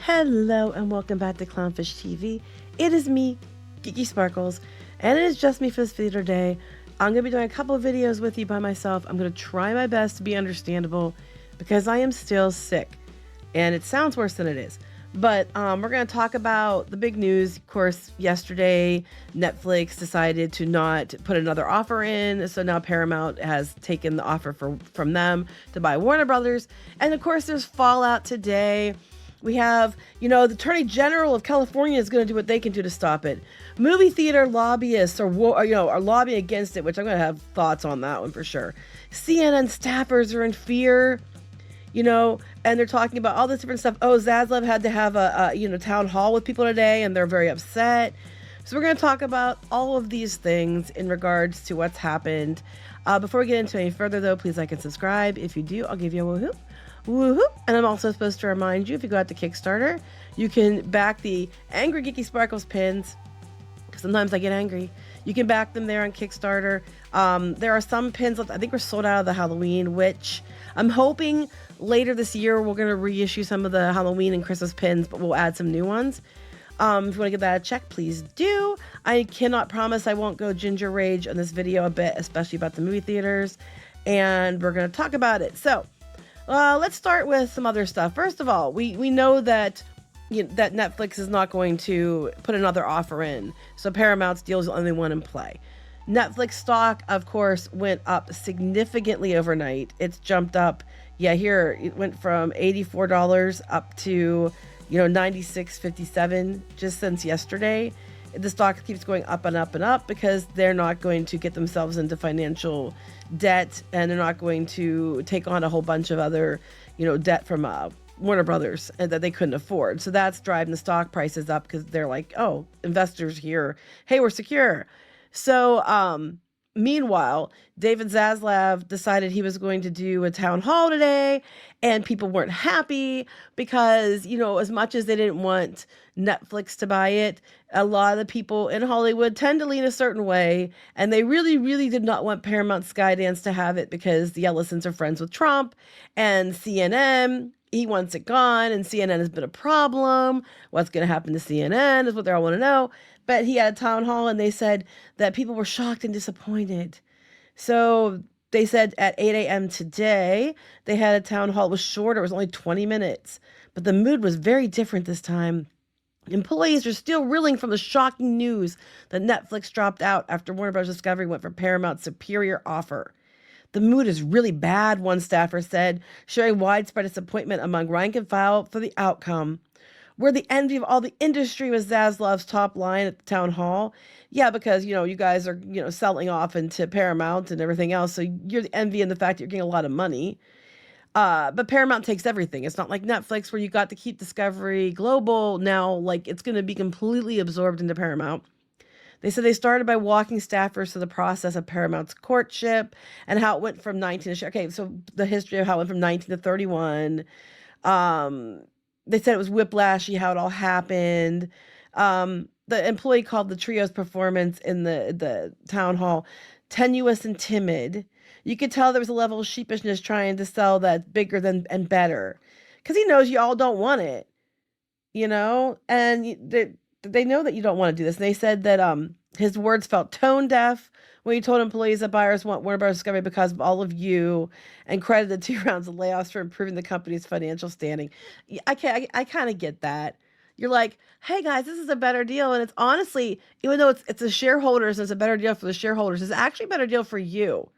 Hello and welcome back to CLOWNFISH TV. It is me, Geeky Sparkles, and it is just me for this video today. I'm going to be doing a couple of videos with you by myself. I'm going to try my best to be understandable because I am still sick and it sounds worse than it is. But we're going to talk about the big news. Of course, yesterday, Netflix decided to not put another offer in. So now Paramount has taken the offer from them to buy Warner Brothers. And of course, there's fallout today. We have, the Attorney General of California is going to do what they can do to stop it. Movie theater lobbyists are lobbying against it, which I'm going to have thoughts on that one for sure. CNN staffers are in fear, and they're talking about all this different stuff. Oh, Zaslav had to have a town hall with people today, and they're very upset. So we're going to talk about all of these things in regards to what's happened. Before we get into any further, though, please like and subscribe. If you do, I'll give you a woohoo. Woohoo! And I'm also supposed to remind you, if you go out to Kickstarter, you can back the Angry Geeky Sparkles pins. Sometimes I get angry. You can back them there on Kickstarter. There are some pins left. I think we're sold out of the Halloween, which I'm hoping later this year we're going to reissue some of the Halloween and Christmas pins, but we'll add some new ones. If you want to give that a check, please do. I cannot promise I won't go ginger rage on this video a bit, especially about the movie theaters, and we're going to talk about it. So, let's start with some other stuff. First of all, we know that that Netflix is not going to put another offer in, so Paramount's deal is the only one in play. Netflix stock, of course, went up significantly overnight. It's jumped up. Yeah, here it went from $84 up to $96.57 just since yesterday. The stock keeps going up and up and up because they're not going to get themselves into financial debt, and they're not going to take on a whole bunch of other, debt from Warner Brothers and that they couldn't afford. So that's driving the stock prices up because they're like, oh, investors here, hey, we're secure. So meanwhile, David Zaslav decided he was going to do a town hall today, and people weren't happy because, as much as they didn't want Netflix to buy it, a lot of the people in Hollywood tend to lean a certain way, and they really, really did not want Paramount Skydance to have it because the Ellisons are friends with Trump, and CNN, he wants it gone, and CNN has been a problem. What's going to happen to CNN is what they all want to know. But he had a town hall, and they said that people were shocked and disappointed. So they said at 8 a.m. today, they had a town hall. It was shorter. It was only 20 minutes. But the mood was very different this time. Employees are still reeling from the shocking news that Netflix dropped out after Warner Bros. Discovery went for Paramount's superior offer. The mood is really bad, one staffer said, showing widespread disappointment among rank and file for the outcome. We're the envy of all the industry, was Zaslav's top line at the town hall. Yeah, because, you guys are, selling off into Paramount and everything else. So you're the envy in the fact that you're getting a lot of money. But Paramount takes everything. It's not like Netflix where you got to keep Discovery Global. Now, it's going to be completely absorbed into Paramount. They said they started by walking staffers through the process of Paramount's courtship and how it went from 19 to... Okay, so the history of how it went from 19 to 31. They said it was whiplashy, how it all happened. The employee called the trio's performance in the town hall tenuous and timid. You could tell there was a level of sheepishness trying to sell that bigger than and better. Because he knows you all don't want it, and they know that you don't want to do this. And they said that his words felt tone deaf when he told employees that buyers want Warner Bros. Discovery because of all of you, and credited 2 rounds of layoffs for improving the company's financial standing. I kind of get that. You're like, hey guys, this is a better deal. And it's honestly, even though it's the shareholders, and it's a better deal for the shareholders, it's actually a better deal for you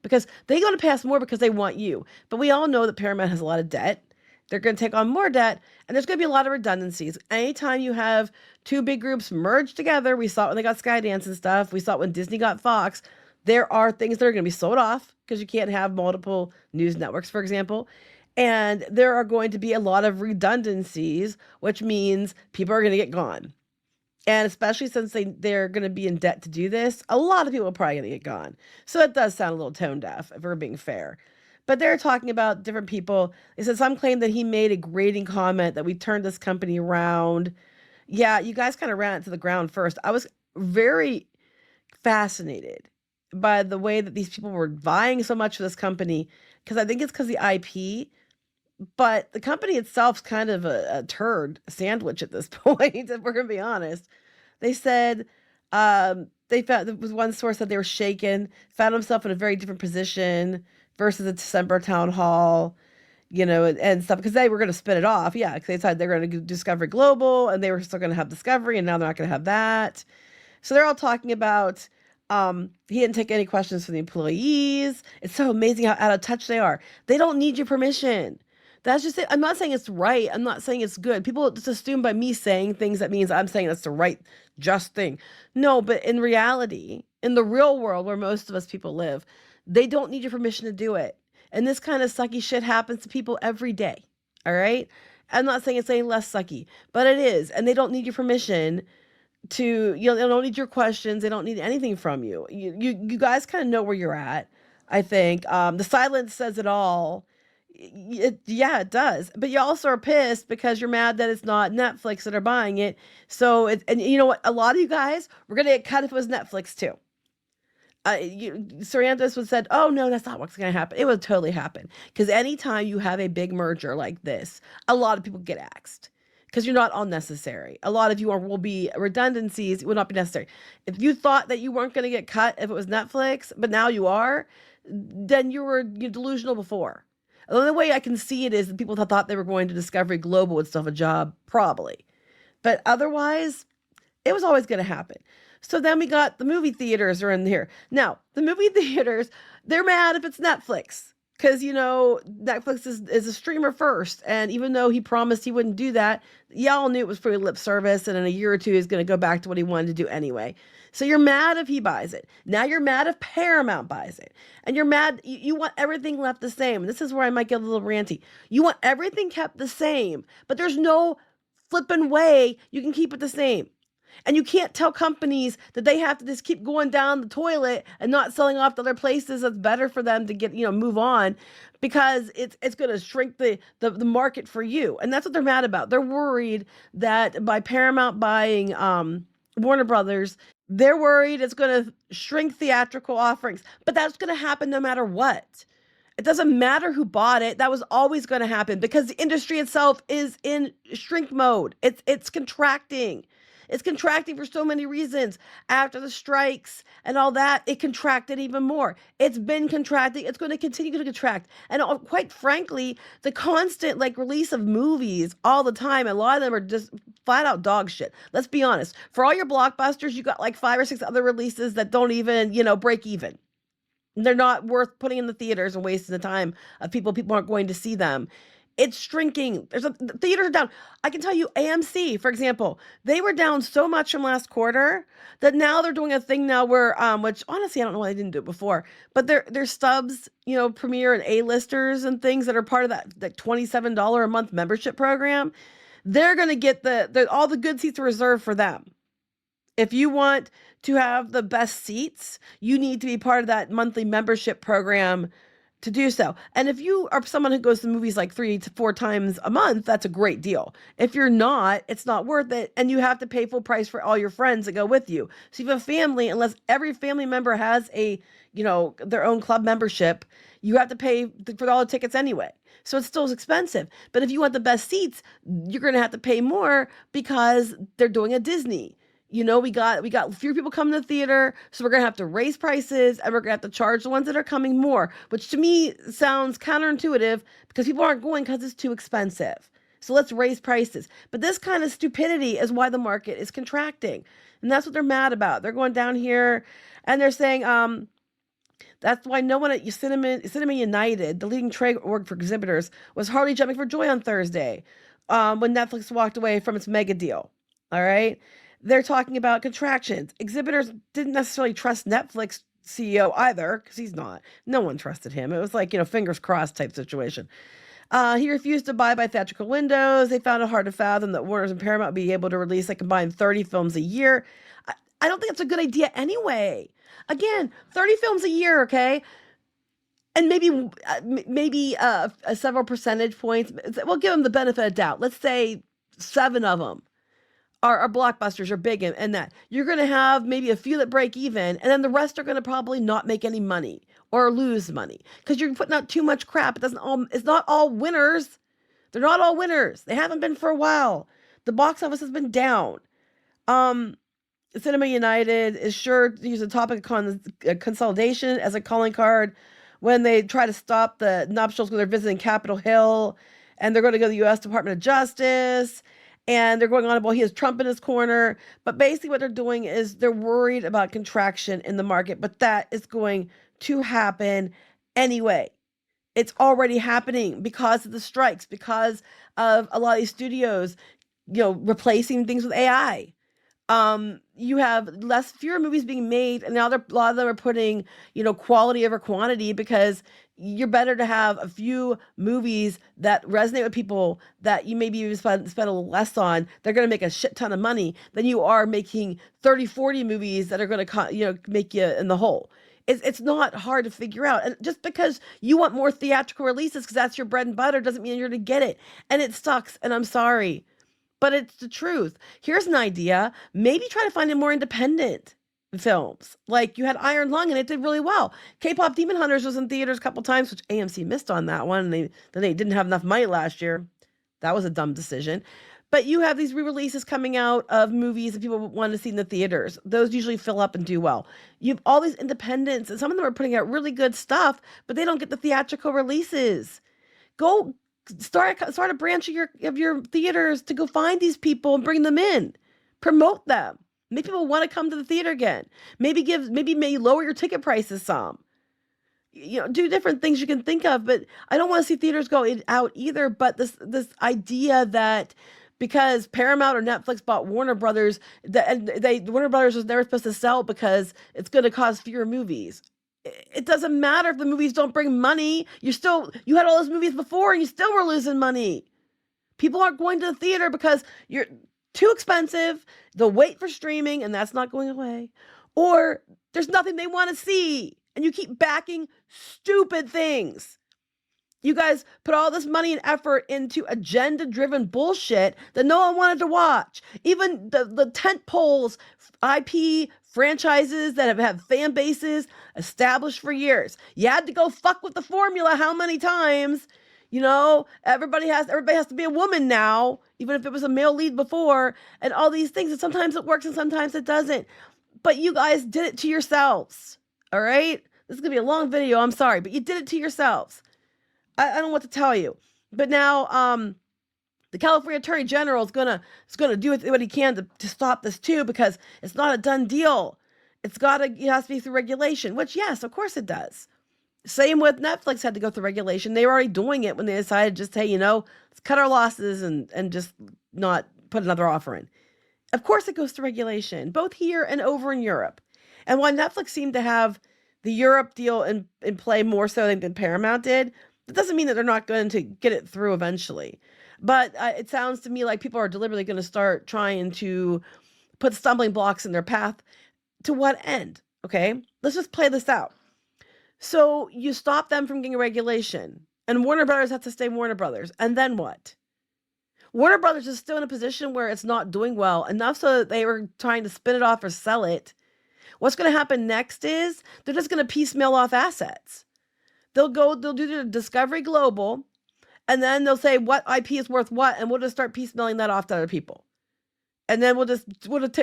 because they're going to pay us more because they want you. But we all know that Paramount has a lot of debt. They're going to take on more debt, and there's going to be a lot of redundancies. Anytime you have 2 big groups merged together, we saw it when they got Skydance and stuff. We saw it when Disney got Fox. There are things that are going to be sold off because you can't have multiple news networks, for example. And there are going to be a lot of redundancies, which means people are going to get gone. And especially since they're going to be in debt to do this, a lot of people are probably going to get gone. So it does sound a little tone deaf, if we're being fair. But they're talking about different people. They said some claim that he made a grating comment that we turned this company around. Yeah, you guys kind of ran it to the ground first. I was very fascinated by the way that these people were vying so much for this company because I think it's because the IP But the company itself's kind of a turd sandwich at this point, if we're going to be honest. They said they found there was one source that they were shaken, found himself in a very different position versus the December town hall, and stuff because they were going to spin it off. Yeah, because they decided they're going to do Discovery Global and they were still going to have Discovery, and now they're not going to have that. So they're all talking about he didn't take any questions from the employees. It's so amazing how out of touch they are. They don't need your permission. That's just it. I'm not saying it's right. I'm not saying it's good. People just assume by me saying things that means I'm saying that's the right, just thing. No, but in reality, in the real world where most of us people live, they don't need your permission to do it. And this kind of sucky shit happens to people every day. All right? I'm not saying it's any less sucky, but it is. And they don't need your permission to, they don't need your questions. They don't need anything from you. You guys kind of know where you're at, I think. The silence says it all. Yeah, it does. But you also are pissed because you're mad that it's not Netflix that are buying it. So, and you know what? A lot of you guys were going to get cut if it was Netflix too. Sarantis was said, oh no, that's not what's going to happen. It would totally happen. Because anytime you have a big merger like this, a lot of people get axed. Because you're not unnecessary. A lot of you will be redundancies. It would not be necessary. If you thought that you weren't going to get cut if it was Netflix, but now you are, then you're delusional before. The only way I can see it is that people thought they were going to Discovery Global would still have a job, probably. But otherwise, it was always going to happen. So then we got the movie theaters are in here. Now, the movie theaters, they're mad if it's Netflix. Because, Netflix is a streamer first. And even though he promised he wouldn't do that, y'all knew it was pretty lip service. And in a year or two, he's going to go back to what he wanted to do anyway. So you're mad if he buys it. Now you're mad if Paramount buys it. And you're mad, you want everything left the same. And this is where I might get a little ranty. You want everything kept the same, but there's no flipping way you can keep it the same. And you can't tell companies that they have to just keep going down the toilet and not selling off to other places that's better for them to get, move on, because it's going to shrink the market for you. And that's what they're mad about. They're worried that by Paramount buying Warner Brothers, they're worried it's going to shrink theatrical offerings. But that's going to happen no matter what. It doesn't matter who bought it. That was always going to happen because the industry itself is in shrink mode. It's contracting. It's contracting for so many reasons. After the strikes and all that, it contracted even more. It's been contracting. It's going to continue to contract. And quite frankly, the constant release of movies all the time, a lot of them are just flat out dog shit. Let's be honest. For all your blockbusters, you got 5 or 6 other releases that don't even, break even. They're not worth putting in the theaters and wasting the time of people. People aren't going to see them. It's shrinking. The theaters are down. I can tell you AMC, for example, they were down so much from last quarter that now they're doing a thing now where, which honestly, I don't know why they didn't do it before, but they're stubs, Premier and A-listers and things that are part of that $27 a month membership program. They're going to get all the good seats are reserved for them. If you want to have the best seats, you need to be part of that monthly membership program to do so. And if you are someone who goes to movies 3 to 4 times a month, that's a great deal. If you're not, it's not worth it. And you have to pay full price for all your friends that go with you. So if you have a family, unless every family member has their own club membership, you have to pay for all the tickets anyway. So it's still expensive. But if you want the best seats, you're going to have to pay more because they're doing a Disney. We got fewer people coming to the theater, so we're going to have to raise prices and we're going to have to charge the ones that are coming more, which to me sounds counterintuitive because people aren't going because it's too expensive. So let's raise prices. But this kind of stupidity is why the market is contracting. And that's what they're mad about. They're going down here and they're saying, that's why no one at Cinema United, the leading trade org for exhibitors, was hardly jumping for joy on Thursday when Netflix walked away from its mega deal. All right. They're talking about contractions. Exhibitors didn't necessarily trust Netflix CEO either, because he's not. No one trusted him. It was fingers crossed type situation. He refused to buy by theatrical windows. They found it hard to fathom that Warner's and Paramount would be able to release a combined 30 films a year. I don't think it's a good idea anyway. Again, 30 films a year, okay? And maybe several percentage points. We'll give them the benefit of doubt. Let's say 7 of them are blockbusters are big and that you're going to have maybe a few that break even, and then the rest are going to probably not make any money or lose money because you're putting out too much crap. It's not all winners. They're not all winners. They haven't been for a while. The box office has been down. Cinema United is sure to use the topic of consolidation as a calling card when they try to stop the nuptials when they're visiting Capitol Hill, and they're going to go to the U.S. Department of Justice, and they're going on about he has Trump in his corner. But basically what they're doing is they're worried about contraction in the market, but that is going to happen anyway. It's already happening because of the strikes, because of a lot of these studios, replacing things with AI. You have fewer movies being made, and now a lot of them are putting, quality over quantity, because you're better to have a few movies that resonate with people that you maybe even spend a little less on. They're going to make a shit ton of money than you are making 30, 40 movies that are going to, make you in the hole. It's not hard to figure out. And just because you want more theatrical releases because that's your bread and butter doesn't mean you're going to get it. And it sucks, and I'm sorry. But it's the truth. Here's an idea. Maybe try to find more independent films. Like you had Iron Lung, and it did really well. K-Pop Demon Hunters was in theaters a couple times, which AMC missed on that one. And they didn't have enough money last year. That was a dumb decision. But you have these re-releases coming out of movies that people want to see in the theaters. Those usually fill up and do well. You have all these independents, and some of them are putting out really good stuff, but they don't get the theatrical releases. Go start a branch of your theaters to go find these people and bring them in. Promote them. Make people want to come to the theater again. Maybe lower your ticket prices some. Do different things you can think of, but I don't want to see theaters go out either. But this idea that because Paramount or Netflix bought Warner Brothers, Warner Brothers was never supposed to sell because it's going to cause fewer movies. It doesn't matter if the movies don't bring money. You had all those movies before and you still were losing money. People aren't going to the theater because you're too expensive. They'll wait for streaming, and that's not going away. Or there's nothing they want to see, and you keep backing stupid things. You guys put all this money and effort into agenda-driven bullshit that no one wanted to watch. Even the tent poles, IP franchises that have fan bases established for years. You had to go fuck with the formula how many times? Everybody has to be a woman now, even if it was a male lead before, and all these things. And sometimes it works and sometimes it doesn't. But you guys did it to yourselves. All right? This is going to be a long video. I'm sorry, but you did it to yourselves. I don't know what to tell you. But now the California Attorney General is gonna do what he can to stop this too, because it's not a done deal. It has to be through regulation, which yes, of course it does. Same with Netflix had to go through regulation. They were already doing it when they decided just, hey, let's cut our losses and just not put another offer in. Of course it goes through regulation, both here and over in Europe. And while Netflix seemed to have the Europe deal in play more so than Paramount did, that doesn't mean that they're not going to get it through eventually. But it sounds to me like people are deliberately going to start trying to put stumbling blocks in their path. To what end? Okay, let's just play this out. So you stop them from getting regulation, and Warner Brothers has to stay Warner Brothers. And then what? Warner Brothers is still in a position where it's not doing well enough so that they were trying to spin it off or sell it. What's going to happen next is they're just going to piecemeal off assets. They'll do their Discovery Global, and then they'll say what IP is worth what, and we'll just start piecemealing that off to other people. And then we'll just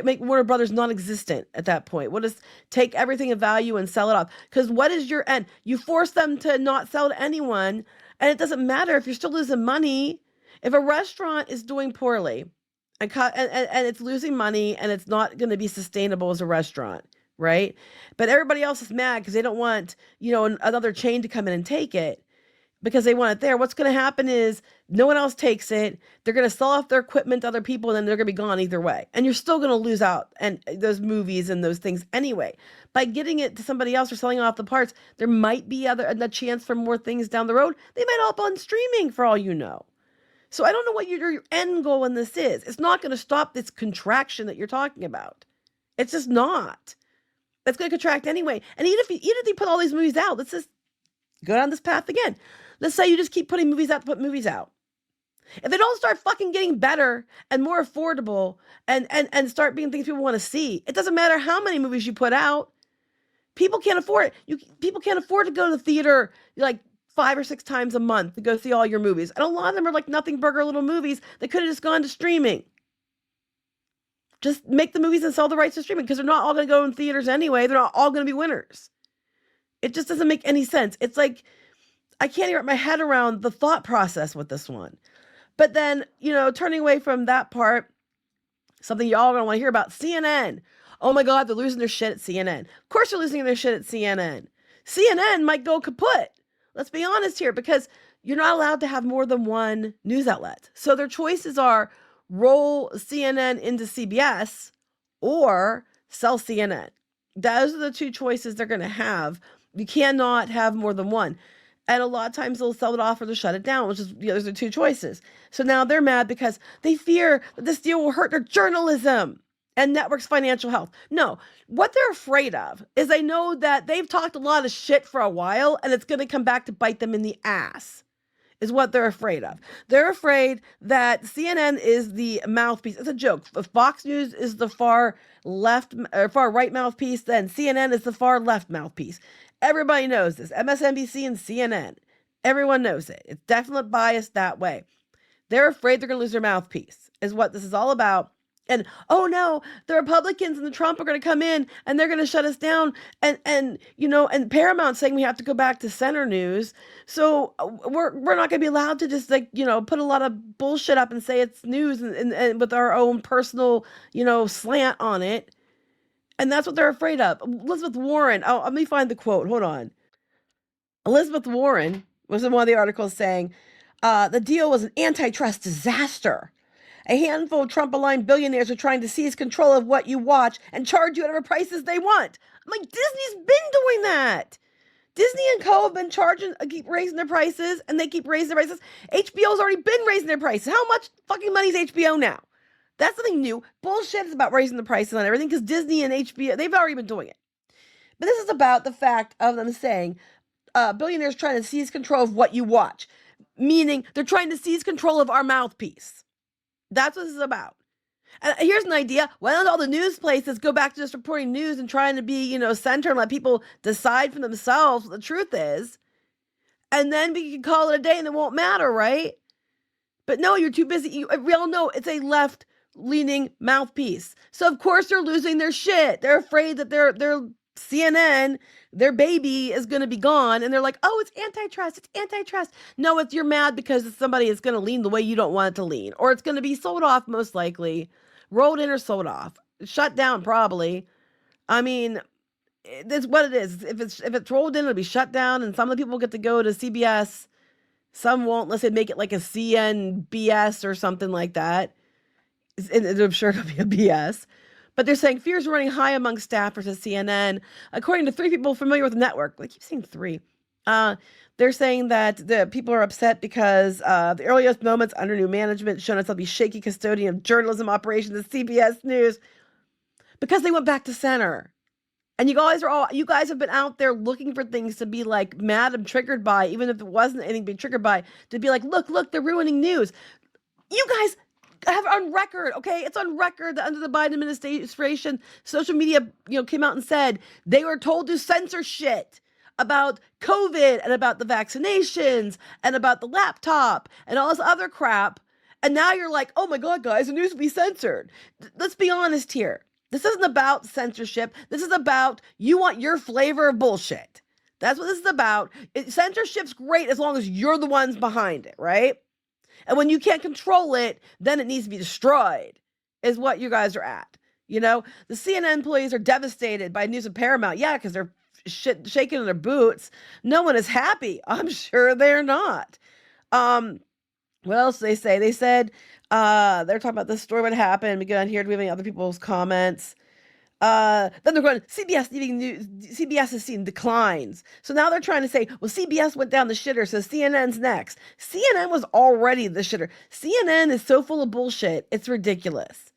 make Warner Brothers non-existent at that point. We'll just take everything of value and sell it off. Because what is your end? You force them to not sell to anyone, and it doesn't matter if you're still losing money. If a restaurant is doing poorly and it's losing money and it's not going to be sustainable as a restaurant, right? But everybody else is mad because they don't want, another chain to come in and take it because they want it there. What's going to happen is no one else takes it. They're going to sell off their equipment to other people, and then they're going to be gone either way. And you're still going to lose out and those movies and those things anyway. By getting it to somebody else or selling off the parts, there might be a chance for more things down the road. They might all be on streaming for all you know. So I don't know what your end goal in this is. It's not going to stop this contraction that you're talking about. It's just not. It's going to contract anyway. And even if you put all these movies out, let's just go down this path again. Let's say you just keep putting movies out to put movies out. If they don't start fucking getting better and more affordable and start being things people want to see, it doesn't matter how many movies you put out. People can't afford it. People can't afford to go to the theater like 5 or 6 times a month to go see all your movies. And a lot of them are like nothing burger little movies that could have just gone to streaming. Just make the movies and sell the rights to streaming, because they're not all going to go in theaters anyway. They're not all going to be winners. It just doesn't make any sense. It's like, I can't even wrap my head around the thought process with this one. But then, turning away from that part, something y'all are going to want to hear about, CNN. Oh my God, they're losing their shit at CNN. Of course they're losing their shit at CNN. CNN might go kaput. Let's be honest here, because you're not allowed to have more than one news outlet. So their choices are roll CNN into CBS or sell CNN. Those are the two choices they're going to have. You cannot have more than one. And a lot of times they'll sell it off or they'll shut it down, which is, those are two choices. So now they're mad because they fear that this deal will hurt their journalism and network's financial health. No, what they're afraid of is they know that they've talked a lot of shit for a while and it's going to come back to bite them in the ass, is what they're afraid of. They're afraid that CNN is the mouthpiece. It's a joke. If Fox News is the far left or far right mouthpiece, then CNN is the far left mouthpiece. Everybody knows this. MSNBC and CNN. Everyone knows it. It's definitely biased that way. They're afraid they're going to lose their mouthpiece, is what this is all about. And, oh no, the Republicans and the Trump are going to come in and they're going to shut us down. And Paramount saying we have to go back to center news. So we're not going to be allowed to just put a lot of bullshit up and say it's news and with our own personal, slant on it. And that's what they're afraid of. Elizabeth Warren, let me find the quote. Hold on. Elizabeth Warren was in one of the articles saying, the deal was an antitrust disaster. A handful of Trump-aligned billionaires are trying to seize control of what you watch and charge you whatever prices they want. I'm like, Disney's been doing that. Disney and Co. have been keep raising their prices, and they keep raising their prices. HBO's already been raising their prices. How much fucking money is HBO now? That's nothing new. Bullshit is about raising the prices on everything, because Disney and HBO, they've already been doing it. But this is about the fact of them saying billionaires trying to seize control of what you watch, meaning they're trying to seize control of our mouthpiece. That's what this is about. And here's an idea. Why don't all the news places go back to just reporting news and trying to be, center and let people decide for themselves what the truth is? And then we can call it a day and it won't matter, right? But no, you're too busy. We all know it's a left-leaning mouthpiece. So of course they're losing their shit. They're afraid that their CNN, their baby, is going to be gone. And they're like, oh, it's antitrust. It's antitrust. No, you're mad because somebody is going to lean the way you don't want it to lean. Or it's going to be sold off, most likely. Rolled in or sold off. Shut down, probably. I mean, that's what it is. If it's rolled in, it'll be shut down. And some of the people get to go to CBS. Some won't, unless they make it like a CNBS or something like that. And I'm sure it'll be a BS. But they're saying fears are running high among staffers at CNN. According to 3 people familiar with the network, I keep saying 3. They're saying that the people are upset because the earliest moments under new management shown itself to be shaky custodian of journalism operations at CBS News, because they went back to center. And you guys have been out there looking for things to be like mad and triggered by, even if it wasn't anything to be triggered by, to be like, look, they're ruining news. You guys have on record, okay? It's on record that under the Biden administration, social media, came out and said they were told to censor shit about COVID and about the vaccinations and about the laptop and all this other crap. And now you're like, oh my God, guys, the news will be censored. Let's be honest here. This isn't about censorship. This is about you want your flavor of bullshit. That's what this is about. Censorship's great as long as you're the ones behind it, right? And when you can't control it, then it needs to be destroyed, is what you guys are at. The CNN employees are devastated by news of Paramount. Yeah, because they're shaking in their boots. No one is happy. I'm sure they're not. What else do they say? They said they're talking about this story, what happened. We go on here. Do we have any other people's comments? Then they're going, CBS is seeing declines. So now they're trying to say, well, CBS went down the shitter, so CNN's next. CNN was already the shitter. CNN is so full of bullshit, it's ridiculous.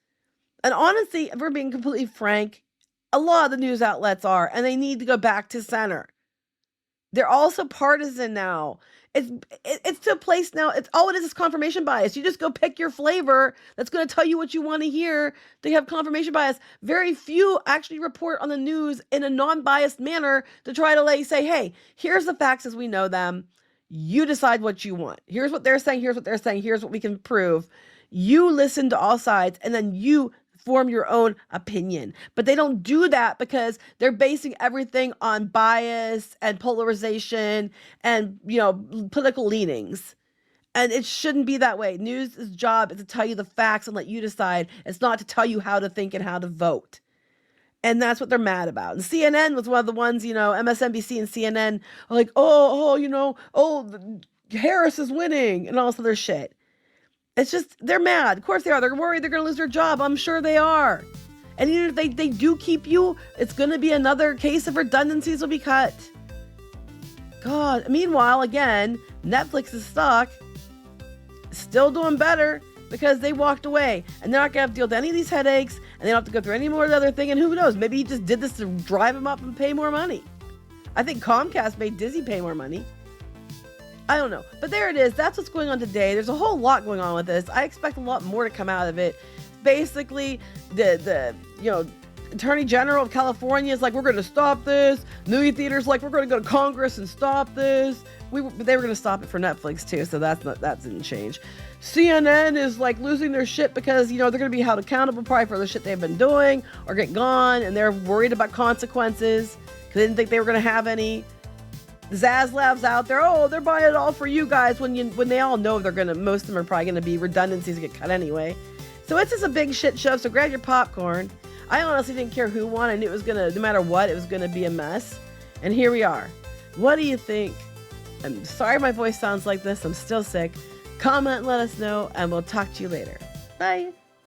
And honestly, if we're being completely frank, a lot of the news outlets are, and they need to go back to center. They're also partisan now. It's to a place now. It's all it is confirmation bias. You just go pick your flavor that's going to tell you what you want to hear. They have confirmation bias. Very few actually report on the news in a non-biased manner to try to say, hey, here's the facts as we know them. You decide what you want. Here's what they're saying. Here's what they're saying. Here's what we can prove. You listen to all sides and then you form your own opinion. But they don't do that because they're basing everything on bias and polarization and, political leanings. And it shouldn't be that way. News' job is to tell you the facts and let you decide. It's not to tell you how to think and how to vote. And that's what they're mad about. And CNN was one of the ones, MSNBC and CNN are like, Harris is winning and all this other shit. It's just, they're mad. Of course they are. They're worried they're going to lose their job. I'm sure they are. And even if they do keep you, it's going to be another case of redundancies will be cut. God. Meanwhile, again, Netflix's stock is still doing better because they walked away. And they're not going to have to deal with any of these headaches. And they don't have to go through any more of the other thing. And who knows? Maybe he just did this to drive him up and pay more money. I think Comcast made Disney pay more money. I don't know. But there it is. That's what's going on today. There's a whole lot going on with this. I expect a lot more to come out of it. Basically, the Attorney General of California is like, we're going to stop this. Movie theaters like, we're going to go to Congress and stop this. They were going to stop it for Netflix too, so that didn't change. CNN is like losing their shit because, they're going to be held accountable probably for the shit they've been doing or get gone, and they're worried about consequences because they didn't think they were going to have any. Zaslav's out there, they're buying it all for you guys when they all know most of them are probably going to be redundancies that get cut anyway. So it's just a big shit show, so grab your popcorn. I honestly didn't care who won. I knew it was going to, no matter what, it was going to be a mess. And here we are. What do you think? I'm sorry my voice sounds like this. I'm still sick. Comment, let us know, and we'll talk to you later. Bye.